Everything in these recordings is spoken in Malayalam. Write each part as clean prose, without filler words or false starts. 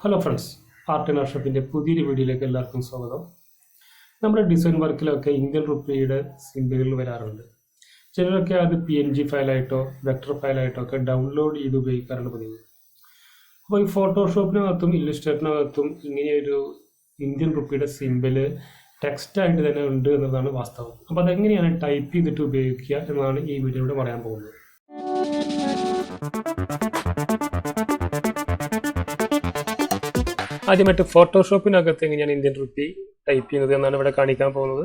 ഹലോ ഫ്രണ്ട്സ്, ആർട്ട് ആൻഡ് വർക്ക്ഷോപ്പിൻ്റെ പുതിയൊരു വീഡിയോയിലേക്ക് എല്ലാവർക്കും സ്വാഗതം. നമ്മുടെ ഡിസൈൻ വർക്കിലൊക്കെ ഇന്ത്യൻ റുപ്പിയുടെ സിംബലുകൾ വരാറുണ്ട്. ചിലരൊക്കെ അത് PNG ഫയലായിട്ടോ വെക്ടർ ഫയലായിട്ടോ ഒക്കെ ഡൗൺലോഡ് ചെയ്ത് ഉപയോഗിക്കാറുണ്ട് പതിവ്. അപ്പോൾ ഈ ഫോട്ടോഷോപ്പിനകത്തും ഇല്ലുസ്ട്രേറ്ററിനകത്തും ഇങ്ങനെയൊരു ഇന്ത്യൻ റുപ്പിയുടെ സിംബല് ടെക്സ്റ്റായിട്ട് തന്നെ ഉണ്ട് എന്നതാണ് വാസ്തവം. അപ്പോൾ അതെങ്ങനെയാണ് ടൈപ്പ് ചെയ്തിട്ട് ഉപയോഗിക്കുക എന്നതാണ് ഈ വീഡിയോയിലൂടെ പറയാൻ പോകുന്നത്. ആദ്യമായിട്ട് ഫോട്ടോഷോപ്പിനകത്ത് എങ്ങനെയാണ് ഇന്ത്യൻ റുപ്പി ടൈപ്പ് ചെയ്യുന്നത് എന്നാണ് ഇവിടെ കാണിക്കാൻ പോകുന്നത്.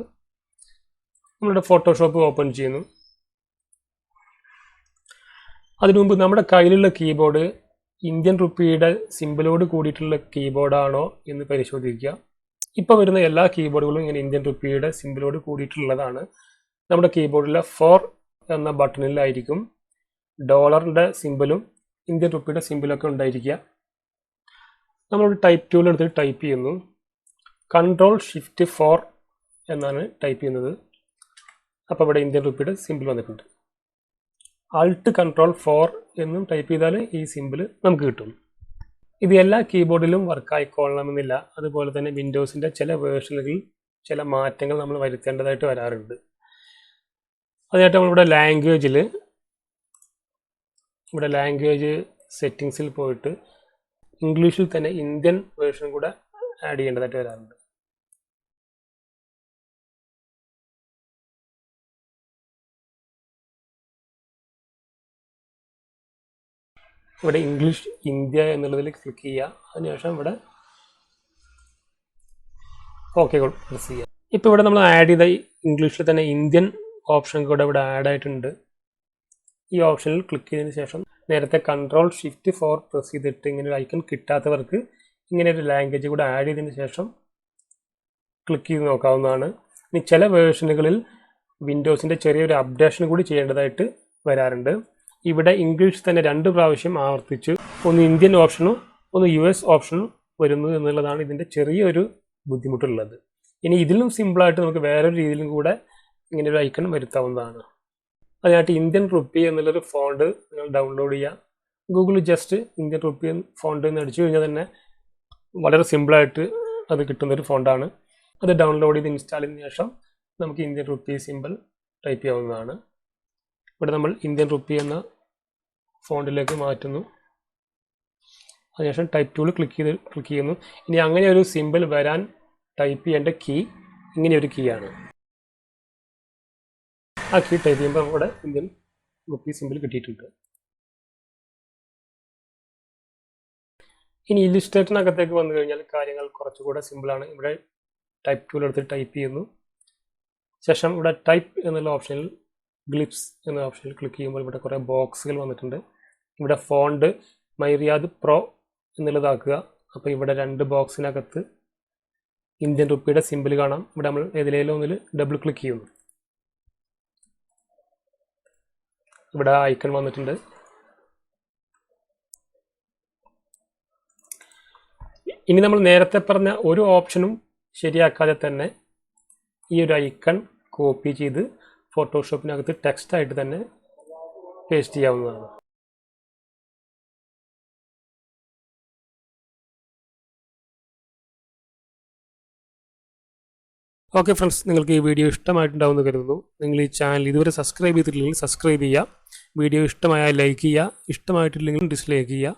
നമ്മളുടെ ഫോട്ടോഷോപ്പ് ഓപ്പൺ ചെയ്യുന്നു. അതിനു മുമ്പ് നമ്മുടെ കയ്യിലുള്ള കീബോർഡ് ഇന്ത്യൻ റുപ്പിയുടെ സിമ്പിളോട് കൂടിയിട്ടുള്ള കീബോർഡാണോ എന്ന് പരിശോധിക്കുക. ഇപ്പോൾ വരുന്ന എല്ലാ കീബോർഡുകളും ഇങ്ങനെ ഇന്ത്യൻ റുപ്പിയുടെ സിമ്പിളോട് കൂടിയിട്ടുള്ളതാണ്. നമ്മുടെ കീബോർഡിലെ 4 എന്ന ബട്ടണിലായിരിക്കും ഡോളറിൻ്റെ സിമ്പിളും ഇന്ത്യൻ റുപ്പിയുടെ സിമ്പിളൊക്കെ ഉണ്ടായിരിക്കുക. നമ്മളൊരു ടൈപ്പ് ടൂൾ എടുത്തിട്ട് ടൈപ്പ് ചെയ്യുന്നു. Ctrl+Shift+4 എന്നാണ് ടൈപ്പ് ചെയ്യുന്നത്. അപ്പോൾ ഇവിടെ ഇന്ത്യൻ റുപ്പിയുടെ സിമ്പിൾ വന്നിട്ടുണ്ട്. Alt+Ctrl+4 എന്നും ടൈപ്പ് ചെയ്താൽ ഈ സിമ്പിൾ നമുക്ക് കിട്ടും. ഇത് എല്ലാ കീബോർഡിലും വർക്ക് ആയിക്കൊള്ളണമെന്നില്ല. അതുപോലെ തന്നെ വിൻഡോസിൻ്റെ ചില വേർഷനുകളിൽ ചില മാറ്റങ്ങൾ നമ്മൾ വരുത്തേണ്ടതായിട്ട് വരാറുണ്ട്. അതിനായിട്ട് നമ്മളിവിടെ ലാംഗ്വേജ് സെറ്റിങ്സിൽ പോയിട്ട് ഇംഗ്ലീഷിൽ തന്നെ ഇന്ത്യൻ വേർഷൻ കൂടെ ആഡ് ചെയ്യേണ്ടതായിട്ട് വരാറുണ്ട്. ഇവിടെ ഇംഗ്ലീഷ് ഇന്ത്യ എന്നുള്ളതിൽ ക്ലിക്ക് ചെയ്യുക. അതിനുശേഷം ഇവിടെ ഓക്കെ പ്രസ് ചെയ്യുക. ഇപ്പോൾ ഇവിടെ നമ്മൾ ആഡ് ചെയ്ത ഇംഗ്ലീഷിൽ തന്നെ ഇന്ത്യൻ ഓപ്ഷൻ കൂടെ ഇവിടെ ആഡ് ആയിട്ടുണ്ട്. ഈ ഓപ്ഷനിൽ ക്ലിക്ക് ചെയ്തതിന് ശേഷം നേരത്തെ Ctrl+Shift+4 പ്രസ് ചെയ്തിട്ട് ഇങ്ങനെ ഒരു ഐക്കൺ കിട്ടാത്തവർക്ക് ഇങ്ങനെ ഒരു ലാംഗ്വേജ് കൂടെ ആഡ് ചെയ്തതിന് ശേഷം ക്ലിക്ക് ചെയ്ത് നോക്കാവുന്നതാണ്. ഇനി ചില വേർഷനുകളിൽ വിൻഡോസിൻ്റെ ചെറിയൊരു അപ്ഡേഷൻ കൂടി ചെയ്യേണ്ടതായിട്ട് വരാറുണ്ട്. ഇവിടെ ഇംഗ്ലീഷ് തന്നെ 2 പ്രാവശ്യം ആവർത്തിച്ച് ഒന്ന് ഇന്ത്യൻ ഓപ്ഷനും ഒന്ന് US ഓപ്ഷനും വരുന്നു എന്നുള്ളതാണ് ഇതിൻ്റെ ചെറിയൊരു ബുദ്ധിമുട്ടുള്ളത്. ഇനി ഇതിലും സിമ്പിളായിട്ട് നമുക്ക് വേറൊരു രീതിയിലും കൂടെ ഇങ്ങനെ ഒരു ഐക്കൺ വരുത്താവുന്നതാണ്. അതിനായിട്ട് ഇന്ത്യൻ റുപ്പി എന്നുള്ളൊരു ഫോണ്ട് നിങ്ങൾ ഡൗൺലോഡ് ചെയ്യുക. ഗൂഗിളിൽ ജസ്റ്റ് ഇന്ത്യൻ റുപ്പി ഫോണ്ട് എന്ന് അടിച്ചു കഴിഞ്ഞാൽ തന്നെ വളരെ സിമ്പിളായിട്ട് അത് കിട്ടുന്നൊരു ഫോണ്ടാണ്. അത് ഡൗൺലോഡ് ചെയ്ത് ഇൻസ്റ്റാൾ ചെയ്തതിന് ശേഷം നമുക്ക് ഇന്ത്യൻ റുപ്പി സിമ്പിൾ ടൈപ്പ് ചെയ്യാവുന്നതാണ്. ഇവിടെ നമ്മൾ ഇന്ത്യൻ റുപ്പി എന്ന ഫോണ്ടിലേക്ക് മാറ്റുന്നു. അതിനുശേഷം ടൈപ്പ് ടൂൾ ക്ലിക്ക് ചെയ്യുന്നു. ഇനി അങ്ങനെ ഒരു സിമ്പിൾ വരാൻ ടൈപ്പ് ചെയ്യേണ്ട കീ ഇങ്ങനെയൊരു കീ ആണ്. ആ കീ ടൈപ്പ് ചെയ്യുമ്പോൾ ഇവിടെ ഇന്ത്യൻ റുപ്പി സിമ്പിൾ കിട്ടിയിട്ടുണ്ട്. ഇനി ഇല്ലുസ്ട്രേറ്ററിനകത്തേക്ക് വന്നു കഴിഞ്ഞാൽ കാര്യങ്ങൾ കുറച്ചുകൂടെ സിമ്പിളാണ്. ഇവിടെ ടൈപ്പ് ടൂൾ എടുത്ത് ടൈപ്പ് ചെയ്യുന്നു. ശേഷം ഇവിടെ ടൈപ്പ് എന്നുള്ള ഓപ്ഷനിൽ ഗ്ലിപ്സ് എന്ന ഓപ്ഷനിൽ ക്ലിക്ക് ചെയ്യുമ്പോൾ ഇവിടെ കുറേ ബോക്സുകൾ വന്നിട്ടുണ്ട്. ഇവിടെ ഫോണ്ട് മൈറിയാദ് പ്രോ എന്നുള്ളതാക്കുക. അപ്പോൾ ഇവിടെ 2 ബോക്സിനകത്ത് ഇന്ത്യൻ റുപ്പിയുടെ സിമ്പിൾ കാണാം. ഇവിടെ നമ്മൾ ഏതിലേലും ഒന്നിൽ ഡബിൾ ക്ലിക്ക് ചെയ്യുന്നു. ഇവിടെ ഐക്കൺ വന്നിട്ടുണ്ട്. ഇനി നമ്മൾ നേരത്തെ പറഞ്ഞ ഒരു ഓപ്ഷനും ശരിയാക്കാതെ തന്നെ ഈ ഒരു ഐക്കൺ കോപ്പി ചെയ്ത് ഫോട്ടോഷോപ്പിനകത്ത് ടെക്സ്റ്റായിട്ട് തന്നെ പേസ്റ്റ് ചെയ്യാവുന്നതാണ്. ഓക്കെ ഫ്രണ്ട്സ്, നിങ്ങൾക്ക് ഈ വീഡിയോ ഇഷ്ടമായിട്ടുണ്ടാവുമെന്ന് കരുതുന്നു. നിങ്ങൾ ഈ ചാനൽ ഇതുവരെ സബ്സ്ക്രൈബ് ചെയ്തിട്ടില്ലെങ്കിൽ സബ്സ്ക്രൈബ് ചെയ്യുക. വീഡിയോ ഇഷ്ടമായാൽ ലൈക്ക് ചെയ്യുക, ഇഷ്ടമായിട്ടില്ലെങ്കിൽ ഡിസ്ലൈക്ക് ചെയ്യുക.